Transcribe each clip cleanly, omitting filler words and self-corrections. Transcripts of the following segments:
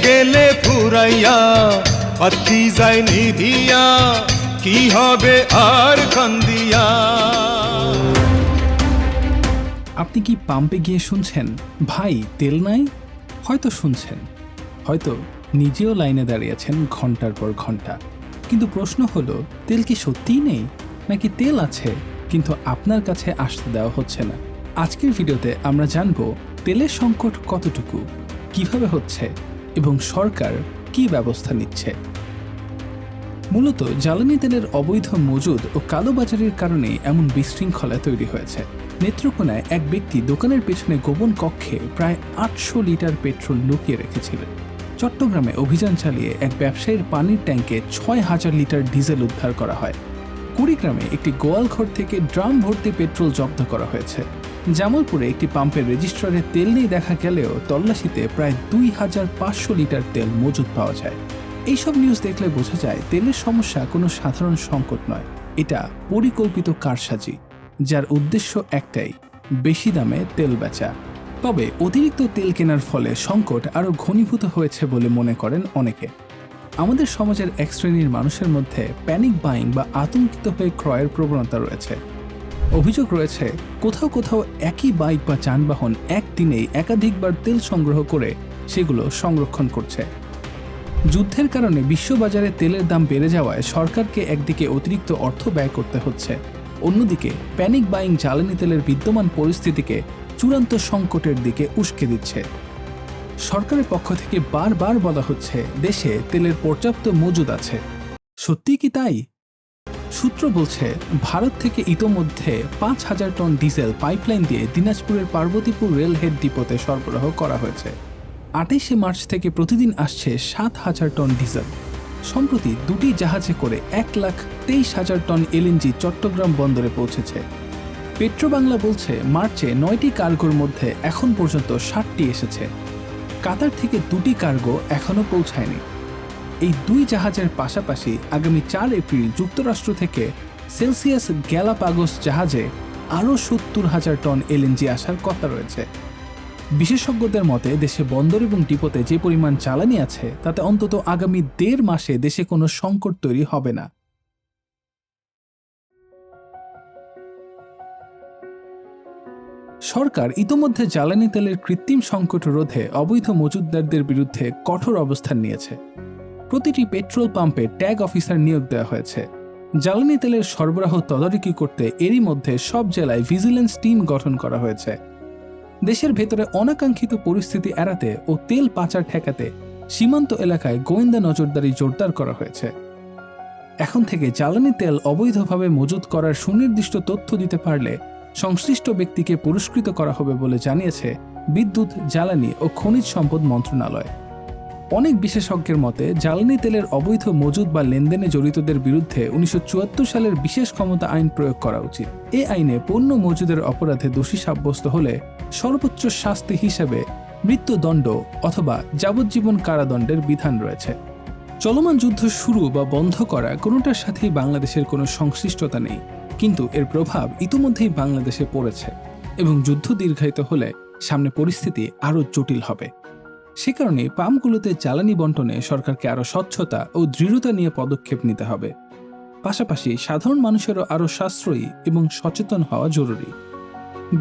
গেলে ফুরাইয়া বাতি যায় নিভিয়া কি হবে আর কান্দিয়া। আপনি কি পাম্পে গিয়ে শুনছেন ভাই তেল নাই? হয়তো শুনছেন, হয়তো নিজেও লাইনে দাঁড়িয়েছেন ঘন্টার পর ঘন্টা। কিন্তু প্রশ্ন হলো, তেল কি সত্যিই নেই, নাকি তেল আছে কিন্তু আপনার কাছে আসতে দেওয়া হচ্ছে না? আজকের ভিডিওতে আমরা জানব তেলের সংকট কতটুকু, কিভাবে হচ্ছে এবং সরকার কি ব্যবস্থা নিচ্ছে। মূলত জ্বালানি তেলের অবৈধ মজুদ ও কালোবাজারির কারণে এমন বিশৃঙ্খলা তৈরি হয়েছে। নেত্রকোনায় এক ব্যক্তি দোকানের পেছনে গোপন কক্ষে প্রায় ৮০০ লিটার পেট্রোল লুকিয়ে রেখেছিলেন। চট্টগ্রামে অভিযান চালিয়ে এক ব্যবসায়ীর পানির ট্যাঙ্কে ৬,০০০ লিটার ডিজেল উদ্ধার করা হয়। কুড়িগ্রামে একটি গোয়ালঘর থেকে ড্রাম ভর্তি পেট্রোল জব্দ করা হয়েছে। জামালপুরে একটি পাম্পের রেজিস্ট্রারে তেল নেই দেখা গেলেও তল্লাশিতে প্রায় ২,৫০০ লিটার তেল মজুদ পাওয়া যায়। এইসব নিউজ দেখলে বোঝা যায় তেলের সমস্যা কোনো সাধারণ সংকট নয়, এটা পরিকল্পিত কারসাজি, যার উদ্দেশ্য একটাই, বেশি দামে তেল বেচা। তবে অতিরিক্ত তেল কেনার ফলে সংকট আরও ঘনীভূত হয়েছে বলে মনে করেন অনেকে। আমাদের সমাজের এক শ্রেণীর মানুষের মধ্যে প্যানিক বাইং বা আতঙ্কিত হয়ে ক্রয়ের প্রবণতা রয়েছে। অভিযোগ রয়েছে কোথাও কোথাও একই বাইক বা যানবাহন একদিনেই একাধিকবার তেল সংগ্রহ করে সেগুলো সংরক্ষণ করছে। যুদ্ধের কারণে বিশ্ববাজারে তেলের দাম বেড়ে যাওয়ায় সরকারকে একদিকে অতিরিক্ত অর্থ ব্যয় করতে হচ্ছে, অন্যদিকে প্যানিক বাইং জ্বালানি তেলের বিদ্যমান পরিস্থিতিকে চূড়ান্ত সংকটের দিকে উস্কে দিচ্ছে। সরকারের পক্ষ থেকে বারবার বলা হচ্ছে দেশে তেলের পর্যাপ্ত মজুদ আছে। সত্যি কি তাই? সূত্র বলছে ভারত থেকে ইতোমধ্যে ৫,০০০ টন ডিজেল পাইপলাইন দিয়ে দিনাজপুরের পার্বতীপুর রেলহেড ডিপোতে সরবরাহ করা হয়েছে। ২৮শে মার্চ থেকে প্রতিদিন আসছে ৭,০০০ টন ডিজেল। সম্প্রতি দুটি জাহাজে করে ১,২৩,০০০ টন এলএনজি চট্টগ্রাম বন্দরে পৌঁছেছে। পেট্রোবাংলা বলছে মার্চে ৯টি কার্গোর মধ্যে এখন পর্যন্ত ৬০টি এসেছে। কাতার থেকে ২টি কার্গো এখনও পৌঁছায়নি। এই দুই জাহাজের পাশাপাশি আগামী ৪ এপ্রিল যুক্তরাষ্ট্র থেকে সেলসিয়াস গ্যালাপাগোস জাহাজে আরও ৭০,০০০ টন এলএনজি আসার কথা রয়েছে। বিশেষজ্ঞদের মতে দেশে বন্দর এবং ডিপোতে যে পরিমাণ জ্বালানি আছে তাতে অন্তত আগামী ১.৫ মাসে দেশে কোনো সংকট তৈরি হবে না। সরকার ইতোমধ্যে জ্বালানি তেলের কৃত্রিম সংকট রোধে অবৈধ মজুতদারদের বিরুদ্ধে কঠোর অবস্থান নিয়েছে। প্রতিটি পেট্রোল পাম্পে ট্যাগ অফিসার নিয়োগ দেওয়া হয়েছে। জ্বালানি তেলের সরবরাহ তদারকি করতে এরই মধ্যে সব জেলায় ভিজিল্যান্স টিম গঠন করা হয়েছে। দেশের ভেতরে অনাকাঙ্ক্ষিত পরিস্থিতি এড়াতে ও তেল পাচার ঠেকাতে সীমান্ত এলাকায় গোয়েন্দা নজরদারি জোরদার করা হয়েছে। এখন থেকে জ্বালানি তেল অবৈধভাবে মজুত করার সুনির্দিষ্ট তথ্য দিতে পারলে সংশ্লিষ্ট ব্যক্তিকে পুরস্কৃত করা হবে বলে জানিয়েছে বিদ্যুৎ, জ্বালানি ও খনিজ সম্পদ মন্ত্রণালয়। অনেক বিশেষজ্ঞের মতে জ্বালানি তেলের অবৈধ মজুদ বা লেনদেনে জড়িতদের বিরুদ্ধে ১৯৭৪ সালের বিশেষ ক্ষমতা আইন প্রয়োগ করা উচিত। এ আইনে পণ্য মজুদের অপরাধে দোষী সাব্যস্ত হলে সর্বোচ্চ শাস্তি হিসেবে মৃত্যুদণ্ড অথবা যাবজ্জীবন কারাদণ্ডের বিধান রয়েছে। চলমান যুদ্ধ শুরু বা বন্ধ করা কোনোটার সাথেই বাংলাদেশের কোনো সংশ্লিষ্টতা নেই, কিন্তু এর প্রভাব ইতিমধ্যেই বাংলাদেশে পড়েছে এবং যুদ্ধ দীর্ঘায়িত হলে সামনে পরিস্থিতি আরও জটিল হবে। সে কারণে পাম্পগুলোতে জ্বালানি বণ্টনে সরকারকে আরও স্বচ্ছতা ও দৃঢ়তা নিয়ে পদক্ষেপ নিতে হবে। পাশাপাশি সাধারণ মানুষেরও আরও সাশ্রয়ী এবং সচেতন হওয়া জরুরি।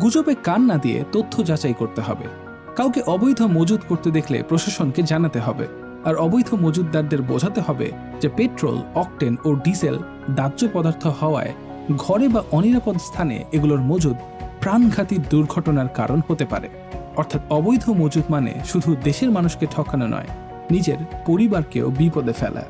গুজবে কান না দিয়ে তথ্য যাচাই করতে হবে। কাউকে অবৈধ মজুদ করতে দেখলে প্রশাসনকে জানাতে হবে, আর অবৈধ মজুদদারদের বোঝাতে হবে যে পেট্রোল, অকটেন ও ডিজেল দাহ্য পদার্থ হওয়ায় ঘরে বা অনিরাপদ স্থানে এগুলোর মজুদ প্রাণঘাতী দুর্ঘটনার কারণ হতে পারে। অর্থাৎ অবৈধ মজুদ মানে শুধু দেশের মানুষকে ঠকানো নয়, নিজের পরিবারকেও বিপদে ফেলা।